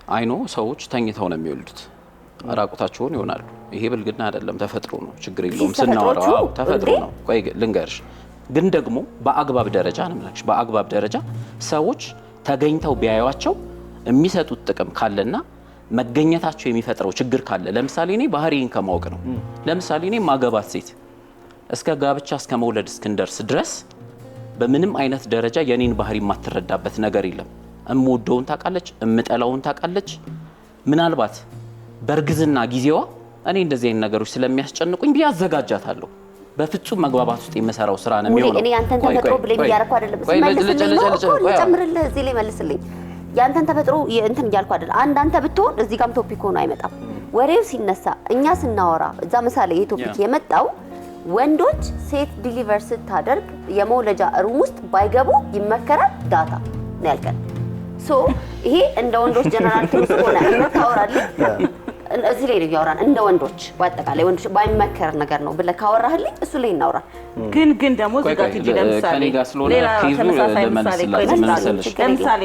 አይኖ ሰዎች ተኝተው ነው የሚወልዱት ራቁታቸውን ይሆናሉ ይሄ ብልግና አይደለም ተፈጥሮ ነው ችግር የለውም ስናወራው ተፈጥሮ ነው ቆይ ልንገርሽ ግን ደግሞ በአግባብ ደረጃ ነው ማለት በአግባብ ደረጃ ሰዎች ተገኝተው ቢያዩዋቸው የሚሰጡት ጥቅም ካለና መገኘታቸው የሚፈጥረው ችግር ካለ ለምሳሌ እኔ ባህሪን ከማወቅ ነው ለምሳሌ እኔ ማገባት ሴት እስከ ጋብቻ እስከ መውለድ እስክንደርስ ድረስ በምንም አይነት ደረጃ የኔን ባህሪ ማትረዳበት ነገር የለም እምወደውን ታቃለች እምጠላውን ታቃለች ምናልባት በርግዝና ጊዜዋ እኔ እንደዚህ አይነት ነገሮች ስለሚያስጨንቁኝ ቢያዘጋጃታለሁ በፍጹም መግባባት ውስጥ የመሰራው ስራ ነው የሚሆነው እኔ አንተን ተፈጥሮ ብለኝ ያርኩ አይደለም ስለዚህ ጨምርልህ እዚህ ላይ መልስልኝ ያንተን ተፈጥሮ እንትን እያልኩ አይደል አንተ ብትሆን እዚህ ጋርም ቶፒክ ሆኖ አይመጣም ወሬው ሲነሳ እኛ ስናወራ እዛ ምሳሌ ይሄ ቶፒክ የመጣው ወንዶች ሴት ዲሊቨር ስታደርግ የመውለጃ ሩም ውስጥ ባይገቡ ይመከራል ዳታ ነው ያልከን ሶ ይሄ እንደ ወንዶች ጀነራል ትሩስ ሆነ እንታወራለን እዚህ ላይ ነው ያወራን እንደ ወንዶች በአጠቃላይ ወንዶች ባይመከር ነገር ነው ብለ ካወራህልኝ እሱ ላይ እናውራ ግን ደግሞ ዝጋት ይጂ ለምሳሌ ሌላ ተመሳሳይ ምሳሌ